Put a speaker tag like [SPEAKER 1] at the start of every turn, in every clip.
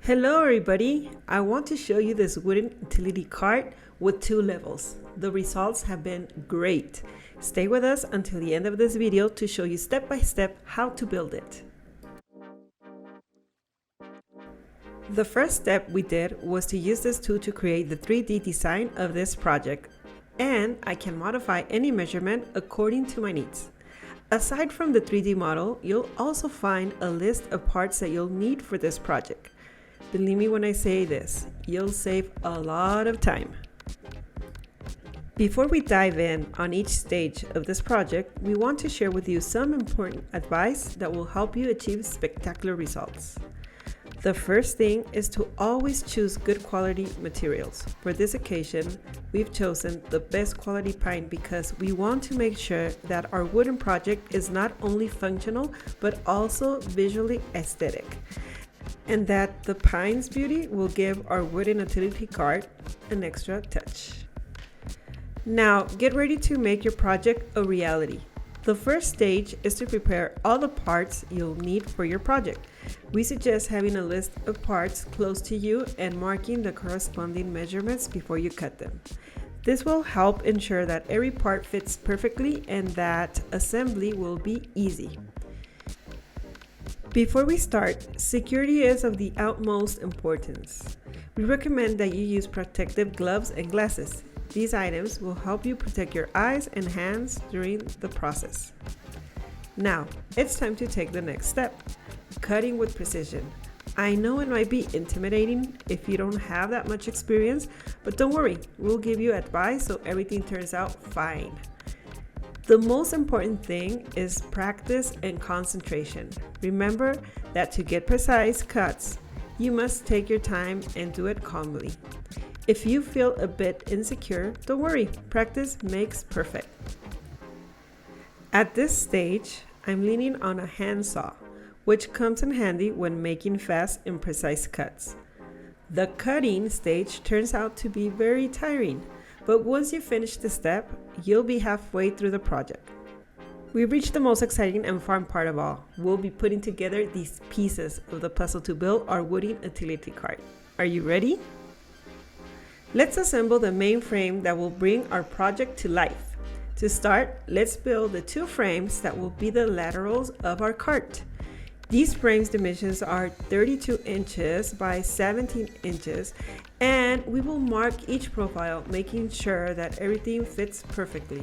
[SPEAKER 1] Hello everybody! I want to show you this wooden utility cart with 2 levels. The results have been great. Stay with us until the end of this video to show you step by step how to build it. The first step we did was to use this tool to create the 3D design of this project, and I can modify any measurement according to my needs. Aside from the 3D model, you'll also find a list of parts that you'll need for this project. Believe me when I say this, you'll save a lot of time. Before we dive in on each stage of this project, we want to share with you some important advice that will help you achieve spectacular results. The first thing is to always choose good quality materials. For this occasion, we've chosen the best quality pine because we want to make sure that our wooden project is not only functional, but also visually aesthetic, and that the pine's beauty will give our wooden utility cart an extra touch. Now, get ready to make your project a reality. The first stage is to prepare all the parts you'll need for your project. We suggest having a list of parts close to you and marking the corresponding measurements before you cut them. This will help ensure that every part fits perfectly and that assembly will be easy. Before we start, security is of the utmost importance. We recommend that you use protective gloves and glasses. These items will help you protect your eyes and hands during the process. Now, it's time to take the next step, cutting with precision. I know it might be intimidating if you don't have that much experience, but don't worry, we'll give you advice so everything turns out fine. The most important thing is practice and concentration. Remember that to get precise cuts, you must take your time and do it calmly. If you feel a bit insecure, don't worry, practice makes perfect. At this stage, I'm leaning on a handsaw, which comes in handy when making fast and precise cuts. The cutting stage turns out to be very tiring, but once you finish the step, you'll be halfway through the project. We've reached the most exciting and fun part of all. We'll be putting together these pieces of the puzzle to build our wooden utility cart. Are you ready? Let's assemble the main frame that will bring our project to life. To start, let's build the 2 frames that will be the laterals of our cart. These frames' dimensions are 32 inches by 17 inches, and we will mark each profile, making sure that everything fits perfectly.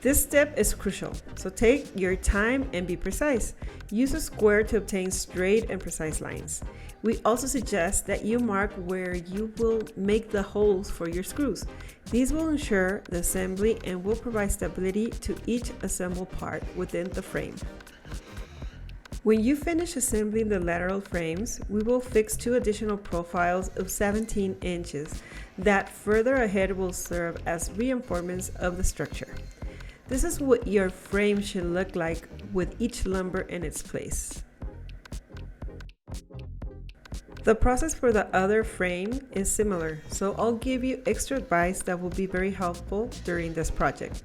[SPEAKER 1] This step is crucial, so take your time and be precise. Use a square to obtain straight and precise lines. We also suggest that you mark where you will make the holes for your screws. These will ensure the assembly and will provide stability to each assembled part within the frame. When you finish assembling the lateral frames, we will fix 2 additional profiles of 17 inches that further ahead will serve as reinforcements of the structure. This is what your frame should look like with each lumber in its place. The process for the other frame is similar, so I'll give you extra advice that will be very helpful during this project.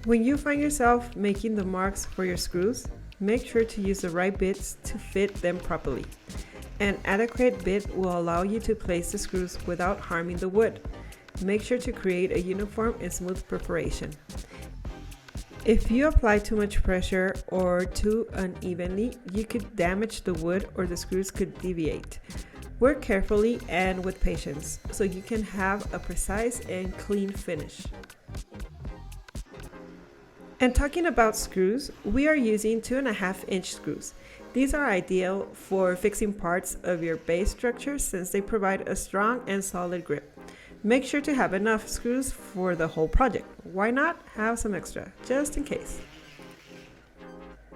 [SPEAKER 1] When you find yourself making the marks for your screws, make sure to use the right bits to fit them properly. An adequate bit will allow you to place the screws without harming the wood. Make sure to create a uniform and smooth perforation. If you apply too much pressure or too unevenly, you could damage the wood or the screws could deviate. Work carefully and with patience so you can have a precise and clean finish. And talking about screws, we are using 2.5-inch screws. These are ideal for fixing parts of your base structure since they provide a strong and solid grip. Make sure to have enough screws for the whole project. Why not have some extra, just in case?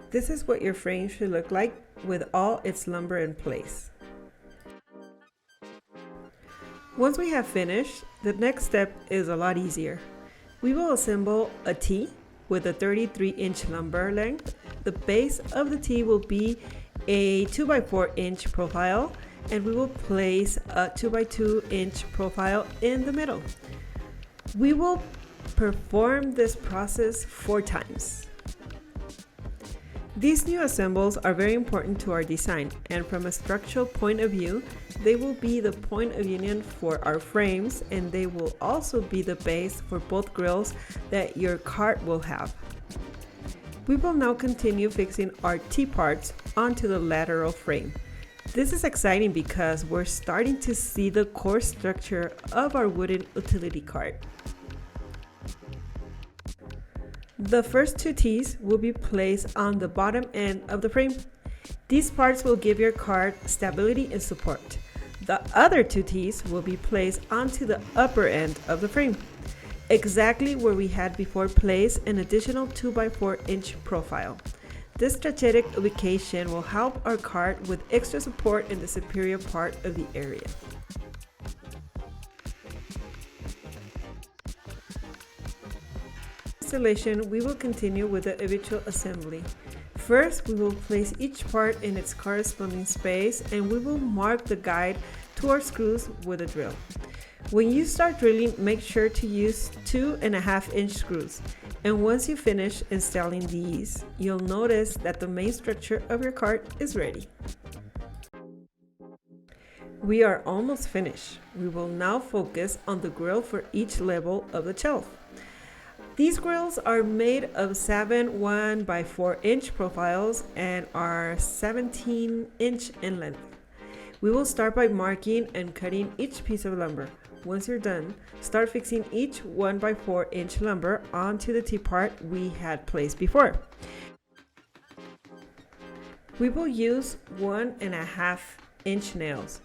[SPEAKER 1] This is what your frame should look like with all its lumber in place. Once we have finished, the next step is a lot easier. We will assemble a T with a 33-inch lumber length. The base of the T will be a 2x4-inch profile, and we will place a 2x2-inch profile in the middle. We will perform this process 4 times. These new assembles are very important to our design, and from a structural point of view, they will be the point of union for our frames, and they will also be the base for both grills that your cart will have. We will now continue fixing our T-parts onto the lateral frame. This is exciting because we're starting to see the core structure of our wooden utility cart. The first two T's will be placed on the bottom end of the frame. These parts will give your cart stability and support. The other two T's will be placed onto the upper end of the frame, exactly where we had before placed an additional 2x4-inch profile. This strategic ubication will help our cart with extra support in the superior part of the area. Installation, we will continue with the habitual assembly. First, we will place each part in its corresponding space, and we will mark the guide to our screws with a drill. When you start drilling, make sure to use 2.5-inch screws. And once you finish installing these, you'll notice that the main structure of your cart is ready. We are almost finished. We will now focus on the grill for each level of the shelf. These grills are made of 7 1x4-inch profiles and are 17-inch in length. We will start by marking and cutting each piece of lumber. Once you're done, start fixing each 1x4-inch lumber onto the T-part we had placed before. We will use 1.5-inch nails.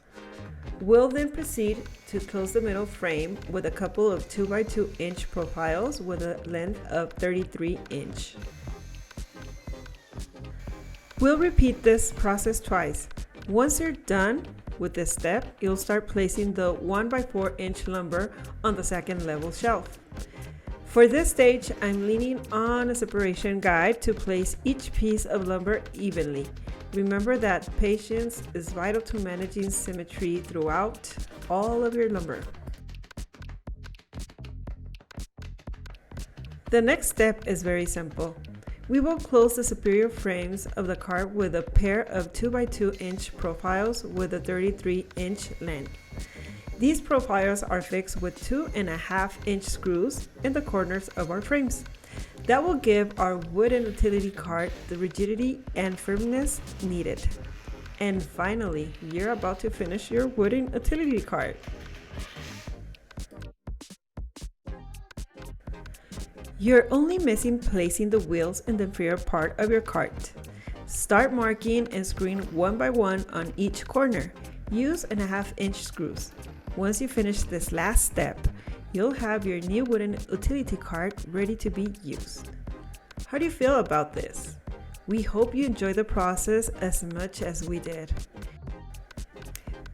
[SPEAKER 1] We'll then proceed to close the middle frame with a couple of 2x2-inch profiles with a length of 33-inch. We'll repeat this process twice. Once you're done with this step, you'll start placing the 1x4-inch lumber on the second level shelf. For this stage, I'm leaning on a separation guide to place each piece of lumber evenly. Remember that patience is vital to managing symmetry throughout all of your lumber. The next step is very simple. We will close the superior frames of the cart with a pair of 2x2-inch profiles with a 33-inch length. These profiles are fixed with 2.5-inch screws in the corners of our frames. That will give our wooden utility cart the rigidity and firmness needed. And finally, you're about to finish your wooden utility cart. You're only missing placing the wheels in the inferior part of your cart. Start marking and screwing one by one on each corner. Use 1/2-inch screws. Once you finish this last step, you'll have your new wooden utility cart ready to be used. How do you feel about this? We hope you enjoy the process as much as we did.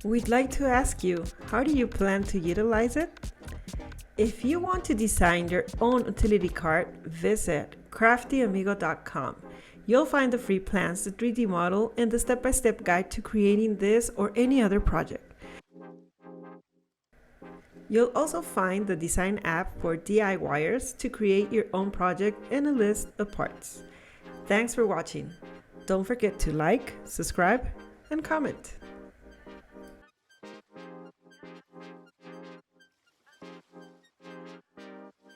[SPEAKER 1] We'd like to ask you, how do you plan to utilize it? If you want to design your own utility cart, visit craftyamigo.com. You'll find the free plans, the 3D model, and the step-by-step guide to creating this or any other project. You'll also find the design app for DIYers to create your own project and a list of parts. Thanks for watching. Don't forget to like, subscribe, and comment.